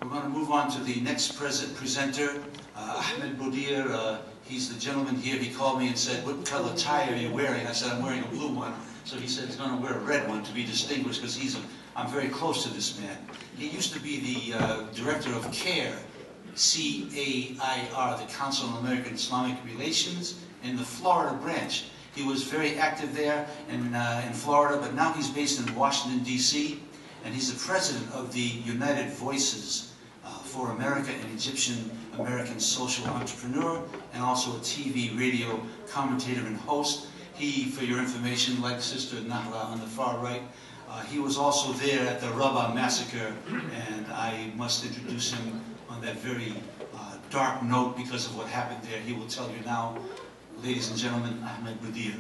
going to move on to the next presenter, Ahmed Bedier. He's the gentleman here. He called me and said, "What color tie are you wearing?" I said, "I'm wearing a blue one." So he said he's going to wear a red one to be distinguished because I'm very close to this man. He used to be the director of CAIR, C-A-I-R, the Council on American Islamic Relations, in the Florida branch. He was very active there in Florida, but now he's based in Washington, D.C., and he's the president of the United Voices for America, an Egyptian-American social entrepreneur, and also a TV, radio commentator and host. He, for your information, like Sister Nahla on the far right, he was also there at the Rabaa massacre, and I must introduce him on that very dark note because of what happened there. He will tell you now. Ladies and gentlemen, Ahmed Bedier.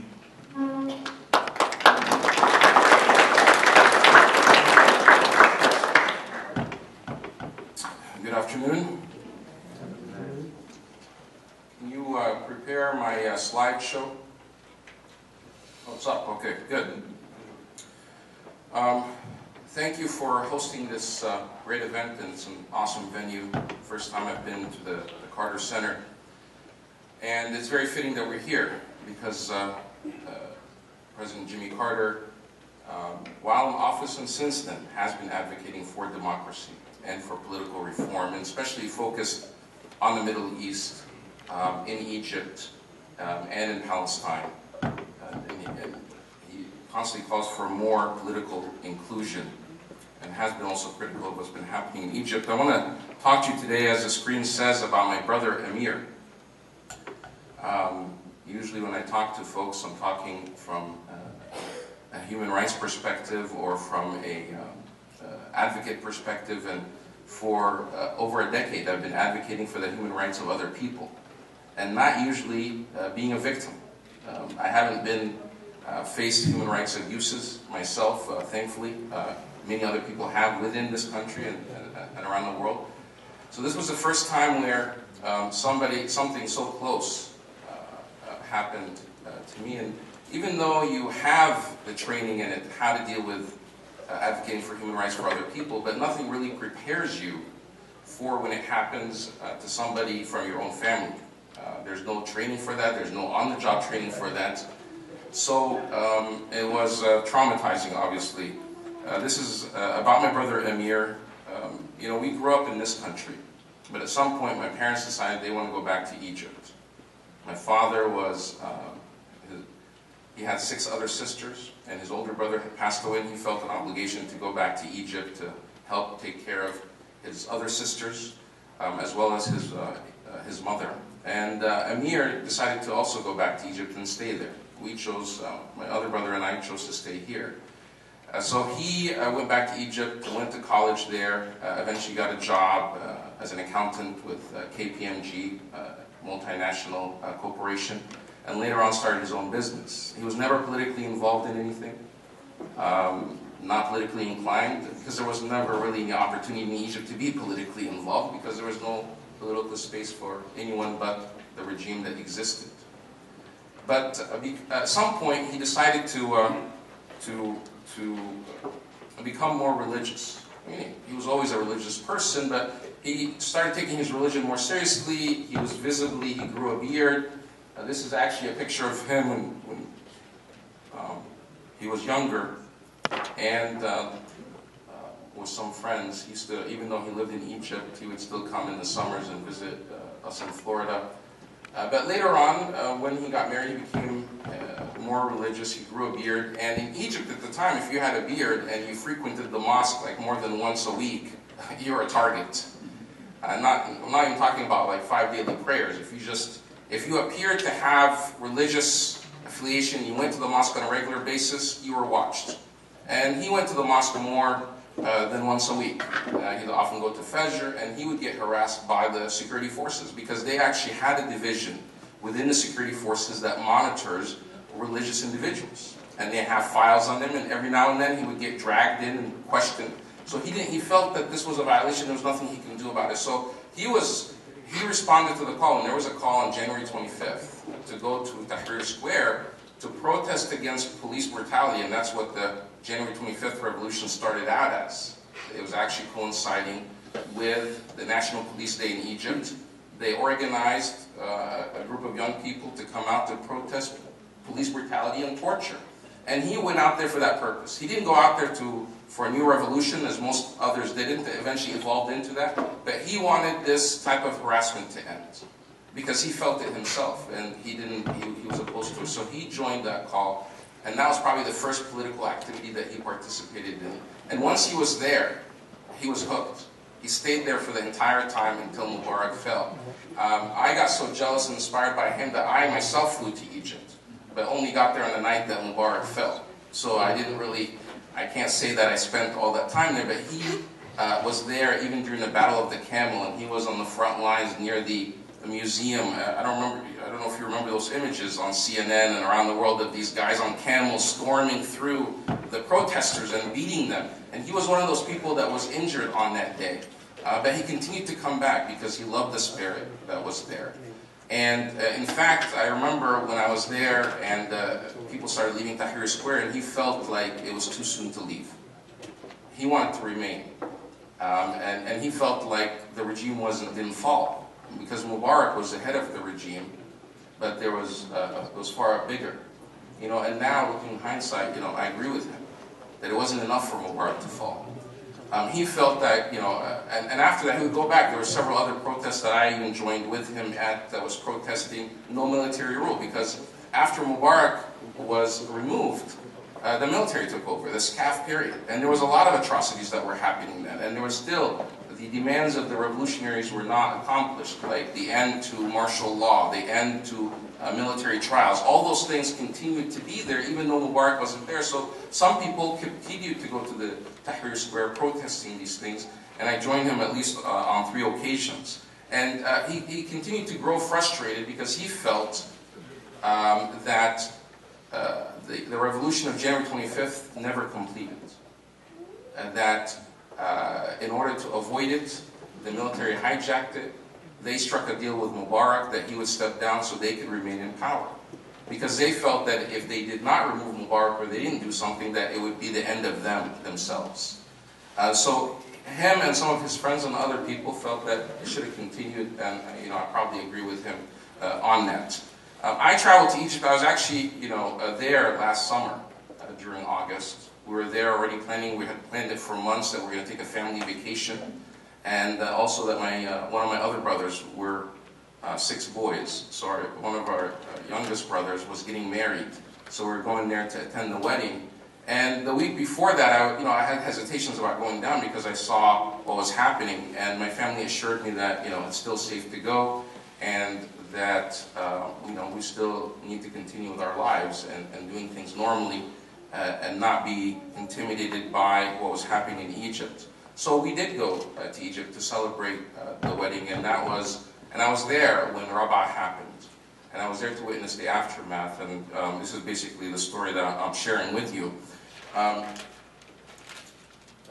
Good afternoon. Can you prepare my slideshow? Oh, it's up. Okay, good. Thank you for hosting this great event, and it's an awesome venue. First time I've been to the Carter Center. And it's very fitting that we're here because President Jimmy Carter, while in office and since then, has been advocating for democracy and for political reform, and especially focused on the Middle East, in Egypt, and in Palestine. And he constantly calls for more political inclusion and has been also critical of what's been happening in Egypt. I want to talk to you today, as the screen says, about my brother Amir. Usually when I talk to folks, I'm talking from a human rights perspective or from a advocate perspective, and for over a decade I've been advocating for the human rights of other people, and not usually being a victim. I haven't been faced human rights abuses myself, thankfully. Many other people have within this country and around the world. So this was the first time where something so close happened to me. And even though you have the training in it, how to deal with advocating for human rights for other people, but nothing really prepares you for when it happens to somebody from your own family. There's no training for that. There's no on-the-job training for that. So it was traumatizing, obviously. This is about my brother Amir. You know, we grew up in this country, but at some point my parents decided they want to go back to Egypt. My father was, he had 6 other sisters, and his older brother had passed away, and he felt an obligation to go back to Egypt to help take care of his other sisters, as well as his mother. And Amir decided to also go back to Egypt and stay there. We chose, my other brother and I chose to stay here. So he went back to Egypt, went to college there, eventually got a job as an accountant with KPMG, multinational corporation, and later on started his own business. He was never politically involved in anything, not politically inclined, because there was never really any opportunity in Egypt to be politically involved, because there was no political space for anyone but the regime that existed. But at some point he decided to become more religious. I mean, he was always a religious person, but he started taking his religion more seriously. He grew a beard. This is actually a picture of him when he was younger, and with some friends. He used to, even though he lived in Egypt, he would still come in the summers and visit us in Florida. But later on, when he got married, he became more religious. He grew a beard. And in Egypt at the time, if you had a beard and you frequented the mosque like more than once a week, you were a target. I'm not even talking about like 5 daily prayers. If you appeared to have religious affiliation, you went to the mosque on a regular basis, you were watched. And he went to the mosque more than once a week. He'd often go to Fajr, and he would get harassed by the security forces because they actually had a division within the security forces that monitors religious individuals. And they have files on them, and every now and then he would get dragged in and questioned. So he felt that this was a violation, there was nothing he can do about it. So he responded to the call, and there was a call on January 25th to go to Tahrir Square to protest against police brutality, and that's what the January 25th revolution started out as. It was actually coinciding with the National Police Day in Egypt. They organized a group of young people to come out to protest police brutality and torture. And he went out there for that purpose. He didn't go out there for a new revolution, as most others didn't, that eventually evolved into that. But he wanted this type of harassment to end, because he felt it himself, and he was opposed to it. So he joined that call, and that was probably the first political activity that he participated in. And once he was there, he was hooked. He stayed there for the entire time until Mubarak fell. I got so jealous and inspired by him that I myself flew to Egypt, but only got there on the night that Mubarak fell. So I can't say that I spent all that time there, but he was there even during the Battle of the Camel, and he was on the front lines near the museum. I don't know if you remember those images on CNN and around the world of these guys on camels storming through the protesters and beating them. And he was one of those people that was injured on that day. But he continued to come back because he loved the spirit that was there. And in fact, I remember when I was there and people started leaving Tahrir Square, and he felt like it was too soon to leave. He wanted to remain. And he felt like the regime didn't fall, because Mubarak was the head of the regime, but it was far bigger. And now, looking in hindsight, I agree with him that it wasn't enough for Mubarak to fall. He felt that, and after that he would go back. There were several other protests that I even joined with him at that was protesting no military rule, because after Mubarak was removed, the military took over, the SCAF period, and there was a lot of atrocities that were happening then, and there was still, the demands of the revolutionaries were not accomplished, like the end to martial law, the end to military trials. All those things continued to be there even though Mubarak wasn't there. So some people continued to go to the Tahrir Square protesting these things, and I joined him at least on 3 occasions. And he continued to grow frustrated because he felt that the revolution of January 25th never completed. That in order to avoid it, the military hijacked it. They struck a deal with Mubarak that he would step down so they could remain in power. Because they felt that if they did not remove Mubarak, or they didn't do something, that it would be the end of themselves. So him and some of his friends and other people felt that it should have continued, and I probably agree with him on that. I traveled to Egypt. I was actually there last summer during August. We were there already planning. We had planned it for months that we were going to take a family vacation. And also that one of my other brothers were 6 boys. So one of our youngest brothers was getting married. So we were going there to attend the wedding. And the week before that, I had hesitations about going down because I saw what was happening. And my family assured me that, it's still safe to go, and that, we still need to continue with our lives and doing things normally, and not be intimidated by what was happening in Egypt. So we did go to Egypt to celebrate the wedding, and I was there when Rabaa happened, and I was there to witness the aftermath. And this is basically the story that I'm sharing with you.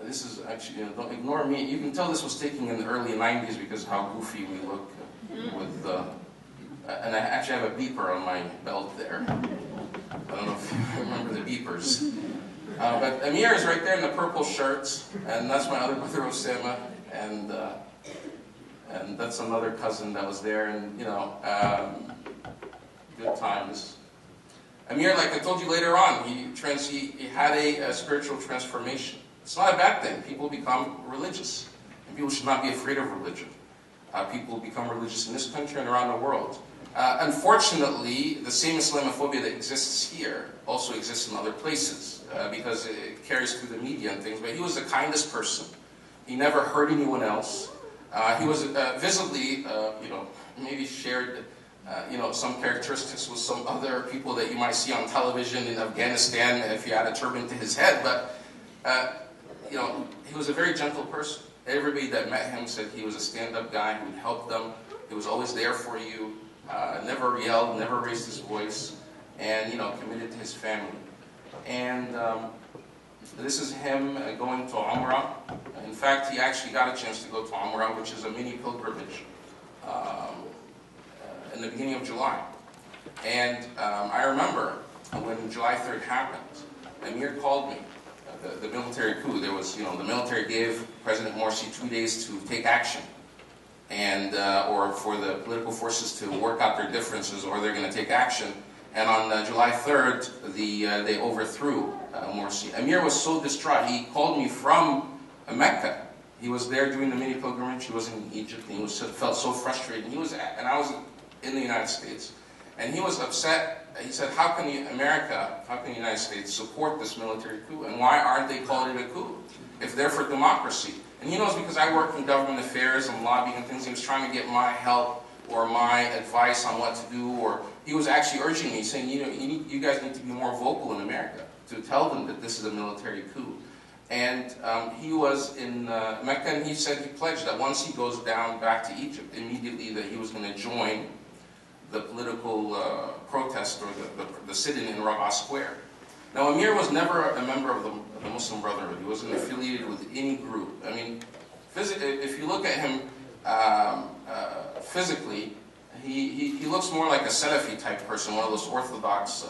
This is actually, don't ignore me. You can tell this was taken in the early 90s because how goofy we look with. And I actually have a beeper on my belt there. I don't know if you remember the beepers. But Amir is right there in the purple shirts, and that's my other brother Osama, and that's another cousin that was there, and good times. Amir, like I told you later on, he had a spiritual transformation. It's not a bad thing. People become religious, and people should not be afraid of religion. People become religious in this country and around the world. Unfortunately, the same Islamophobia that exists here also exists in other places, because it carries through the media and things. But he was the kindest person. He never hurt anyone else. He was visibly, maybe shared, some characteristics with some other people that you might see on television in Afghanistan if he had a turban to his head. But, he was a very gentle person. Everybody that met him said he was a stand-up guy who would help them. He was always there for you. Never yelled, never raised his voice, and committed to his family. And this is him going to Umrah. In fact, he actually got a chance to go to Umrah, which is a mini pilgrimage, in the beginning of July. And I remember when July 3rd happened, Amir called me the military coup. There was, the military gave President Morsi 2 days to take action, and or for the political forces to work out their differences, or they're going to take action. And on July 3rd, they overthrew Morsi. Amir was so distraught. He called me from Mecca. He was there doing the mini pilgrimage. He was in Egypt, and he felt so frustrated. And I was in the United States, and he was upset. He said, "How can the United States support this military coup, and why aren't they calling it a coup if they're for democracy?" And he knows, because I work in government affairs and lobbying and things. He was trying to get my help or my advice on what to do, or he was actually urging me, saying, you guys need to be more vocal in America to tell them that this is a military coup. And he was in Mecca, and he said he pledged that once he goes down back to Egypt, immediately that he was going to join the political protest, or the sit-in in Rabaa Square. Now, Amir was never a member of the Muslim Brotherhood. He wasn't affiliated with any group. I mean, if you look at him physically, he looks more like a Salafi type person, one of those orthodox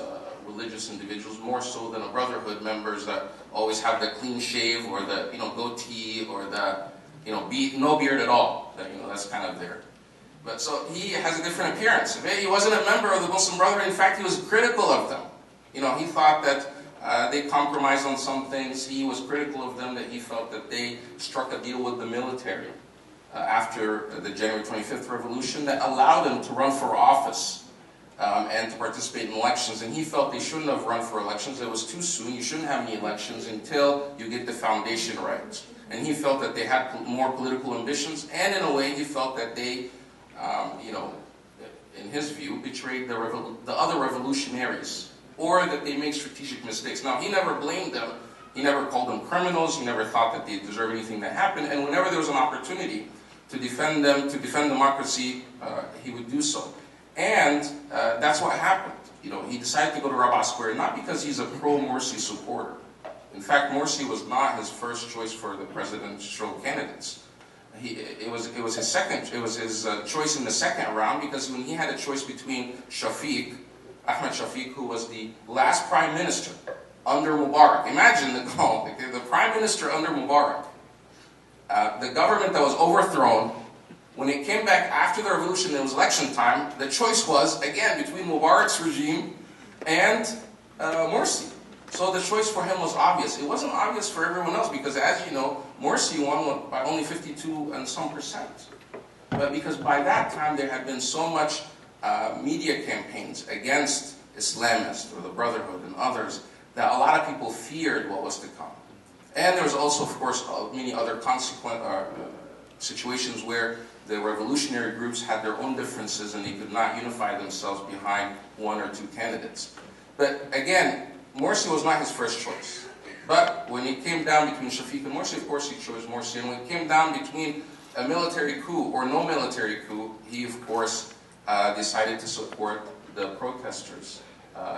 religious individuals, more so than a Brotherhood members that always have the clean shave, or the goatee, or the no beard at all. That's kind of there. But so he has a different appearance. He wasn't a member of the Muslim Brotherhood. In fact, he was critical of them. He thought that they compromised on some things. He was critical of them, that he felt that they struck a deal with the military after the January 25th revolution that allowed him to run for office and to participate in elections. And he felt they shouldn't have run for elections. It was too soon. You shouldn't have any elections until you get the foundation right. And he felt that they had more political ambitions, and in a way he felt that they, in his view, betrayed the other revolutionaries, or that they made strategic mistakes. Now, he never blamed them. He never called them criminals. He never thought that they deserved anything that happened. And whenever there was an opportunity to defend them, to defend democracy, he would do so. And that's what happened. He decided to go to Rabaa Square, not because he's a pro-Morsi supporter. In fact, Morsi was not his first choice for the presidential candidates. It was his choice in the second round, because when he had a choice between Ahmed Shafiq, who was the last prime minister under Mubarak. Imagine the prime minister under Mubarak, the government that was overthrown. When it came back after the revolution, it was election time. The choice was, again, between Mubarak's regime and Morsi. So the choice for him was obvious. It wasn't obvious for everyone else, because, as you know, Morsi won by only 52% and some. But because by that time there had been so much media campaigns against Islamists or the Brotherhood and others, that a lot of people feared what was to come. And there was also, of course, many other situations where the revolutionary groups had their own differences, and they could not unify themselves behind one or two candidates. But again, Morsi was not his first choice. But when it came down between Shafiq and Morsi, of course he chose Morsi. And when it came down between a military coup or no military coup, he, of course, decided to support the protesters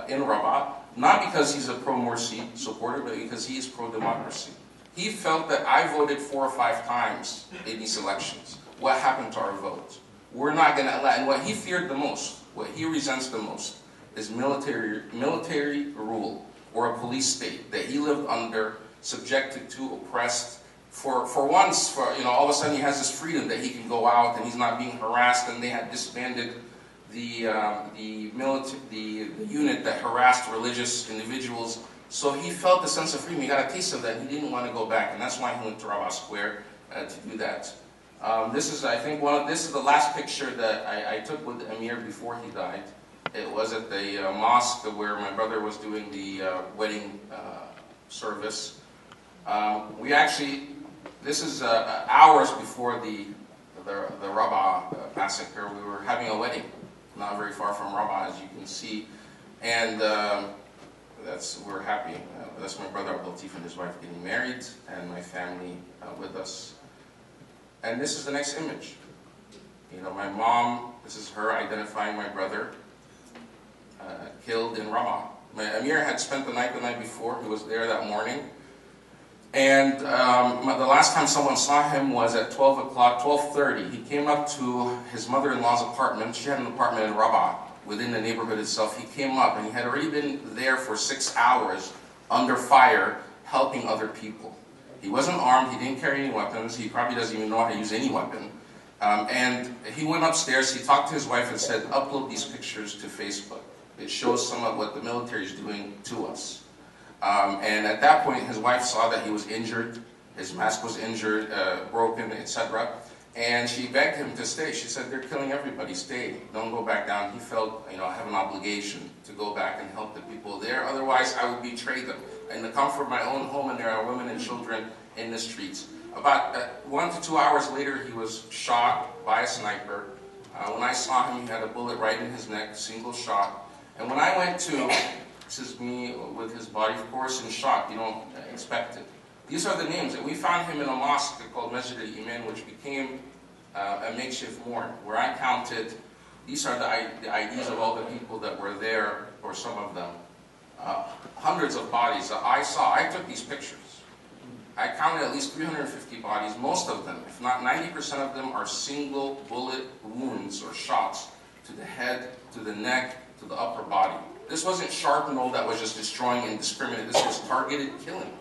in Rabaa, not because he's a pro-Morsi supporter, but because he is pro-democracy. He felt that I voted 4 or 5 times in these elections. What happened to our vote? We're not going to allow. And what he feared the most, what he resents the most, is military rule, or a police state that he lived under, subjected to, oppressed. For once, all of a sudden he has this freedom that he can go out and he's not being harassed, and they had disbanded the unit that harassed religious individuals. So he felt the sense of freedom. He got a taste of that, and he didn't want to go back, and that's why he went to Rabaa Square to do that. This is, I think, this is the last picture that I took with Amir before he died. It was at the mosque where my brother was doing the wedding service. This is hours before the Rabaa massacre. We were having a wedding, not very far from Rabaa, as you can see, and we're happy. That's my brother Abdul-Latif and his wife getting married, and my family with us. And this is the next image. My mom. This is her identifying my brother. Killed in Rabaa. Amir had spent the night before. He was there that morning. And the last time someone saw him was at 12 o'clock, 12:30. He came up to his mother-in-law's apartment. She had an apartment in Rabaa, within the neighborhood itself. He came up, and he had already been there for 6 hours under fire, helping other people. He wasn't armed, he didn't carry any weapons, he probably doesn't even know how to use any weapon. And he went upstairs, he talked to his wife and said, upload these pictures to Facebook. It shows some of what the military is doing to us. And at that point, his wife saw that he was injured, his mask was injured, broken, etc. And she begged him to stay. She said, they're killing everybody, stay, don't go back down. He felt, I have an obligation to go back and help the people there, otherwise I would betray them. In the comfort of my own home, and there are women and children in the streets. About 1 to 2 hours later, he was shot by a sniper. When I saw him, he had a bullet right in his neck, single shot. And when I went to, this is me with his body, of course, in shock, you don't expect it. These are the names, and we found him in a mosque called Masjid al-Iman, which became a makeshift morgue, where I counted, these are the IDs of all the people that were there, or some of them. Hundreds of bodies that I saw. I took these pictures. I counted at least 350 bodies. Most of them, if not 90% of them, are single bullet wounds or shots to the head, to the neck, to the upper body. This wasn't shrapnel that was just destroying indiscriminate. This was targeted killing.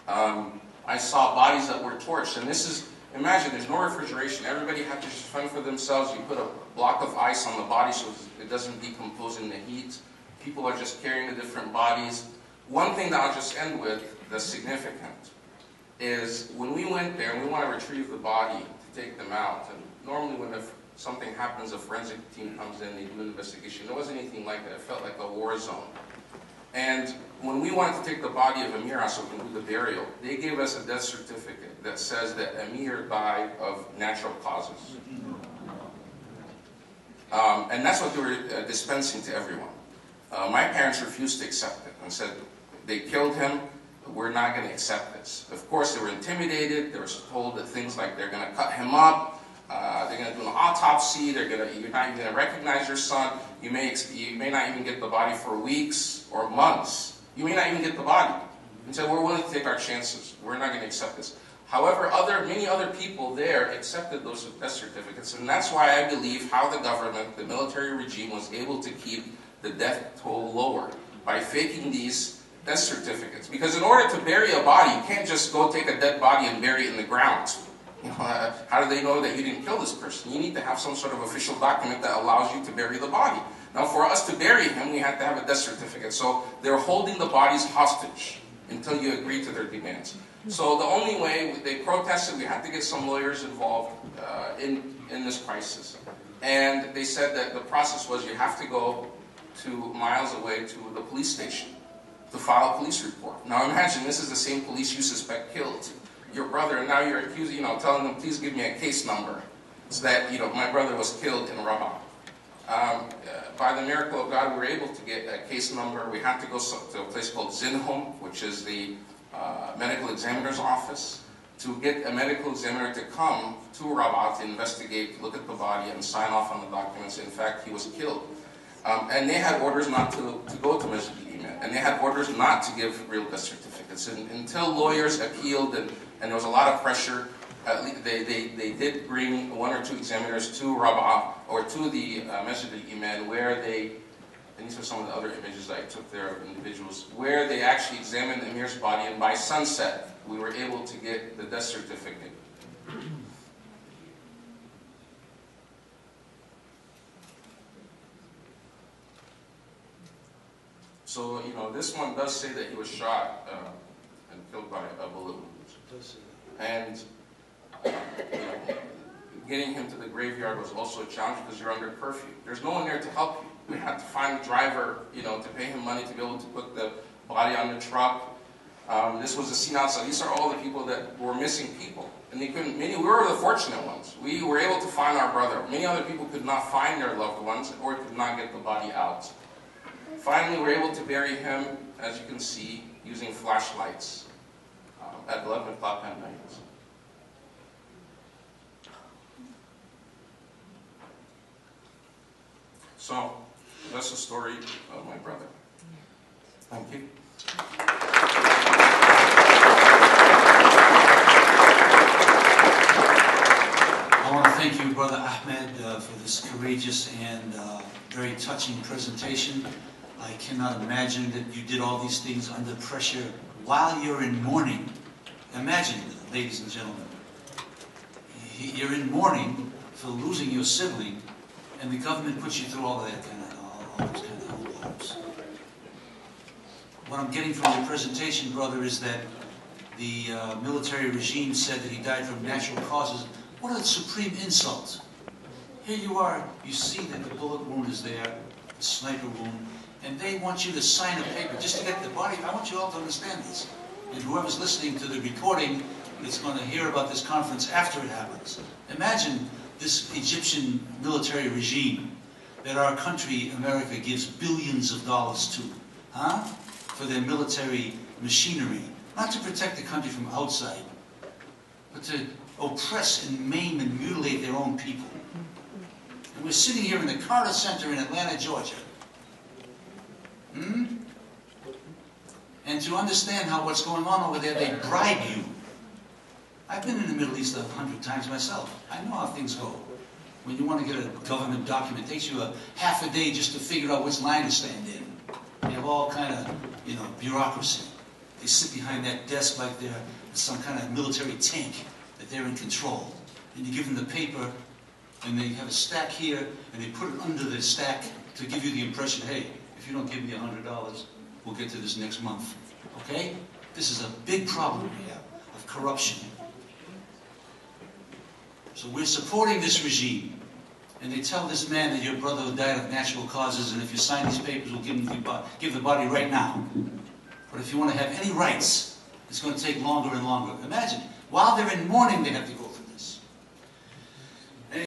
I saw bodies that were torched, and this is, imagine, there's no refrigeration. Everybody had to just fend for themselves. You put a block of ice on the body so it doesn't decompose in the heat. People are just carrying the different bodies. One thing that I'll just end with that's significant is when we went there and we want to retrieve the body to take them out, and normally when something happens, a forensic team comes in, they do an investigation. There wasn't anything like that. It felt like a war zone. And when we wanted to take the body of Amir so we can do the burial, they gave us a death certificate that says that Amir died of natural causes. And that's what they were dispensing to everyone. My parents refused to accept it and said, they killed him, we're not going to accept this. Of course, they were intimidated. They were told that things like they're going to cut him up, they're going to do an autopsy, you're not even going to recognize your son, you may not even get the body for weeks or months. You may not even get the body. And so we're willing to take our chances. We're not going to accept this. However, many other people there accepted those death certificates, and that's why I believe how the government, the military regime, was able to keep the death toll lower by faking these death certificates. Because in order to bury a body, you can't just go take a dead body and bury it in the ground. How do they know that you didn't kill this person? You need to have some sort of official document that allows you to bury the body. Now, for us to bury him, we had to have a death certificate. So they're holding the bodies hostage until you agree to their demands. So the only way, they protested, we had to get some lawyers involved in this crisis. And they said that the process was you have to go miles away to the police station to file a police report. Now imagine, this is the same police you suspect killed your brother, and now you're accusing, telling them, please give me a case number, so that, my brother was killed in Rabaa. By the miracle of God, we were able to get a case number. We had to go to a place called Zinhom, which is the medical examiner's office, to get a medical examiner to come to Rabaa to investigate, look at the body, and sign off on the documents. In fact, he was killed. And they had orders not to go to Masjid al-Iman, and they had orders not to give real death certificates. And until lawyers appealed and there was a lot of pressure, they did bring 1 or 2 examiners to Rabaa, or to the Masjid al-Iman, where and these are some of the other images I took there of individuals, where they actually examined Amir's body, and by sunset, we were able to get the death certificate. So, this one does say that he was shot and killed by a bullet wound. And getting him to the graveyard was also a challenge because you're under curfew. There's no one there to help you. We had to find a driver, to pay him money to be able to put the body on the truck. This was a scene outside. These are all the people that were missing people. And we were the fortunate ones. We were able to find our brother. Many other people could not find their loved ones or could not get the body out. Finally, we were able to bury him, as you can see, using flashlights at 11 o'clock at night. So, that's the story of my brother. Thank you. I want to thank you, Brother Ahmed, for this courageous and very touching presentation. I cannot imagine that you did all these things under pressure while you're in mourning, imagine, ladies and gentlemen, you're in mourning for losing your sibling, and the government puts you through all those kind of hoops. What I'm getting from your presentation, brother, is that the military regime said that he died from natural causes. What a supreme insult. Here you are, you see that the bullet wound is there, the sniper wound, and they want you to sign a paper just to get the body. I want you all to understand this. And whoever's listening to the recording is going to hear about this conference after it happens. Imagine this Egyptian military regime that our country, America, gives billions of dollars to, for their military machinery. Not to protect the country from outside, but to oppress and maim and mutilate their own people. And we're sitting here in the Carter Center in Atlanta, Georgia. And to understand what's going on over there, they bribe you. I've been in the Middle East 100 times myself. I know how things go. When you want to get a government document, it takes you a half a day just to figure out which line to stand in. They have all kind of, bureaucracy. They sit behind that desk like they're some kind of military tank, that they're in control. And you give them the paper, and they have a stack here, and they put it under the stack to give you the impression, hey, if you don't give me $100, we'll get to this next month. Okay? This is a big problem we have of corruption. So we're supporting this regime. And they tell this man that your brother died of natural causes, and if you sign these papers, we'll give the body right now. But if you want to have any rights, it's going to take longer and longer. Imagine, while they're in mourning, they have to go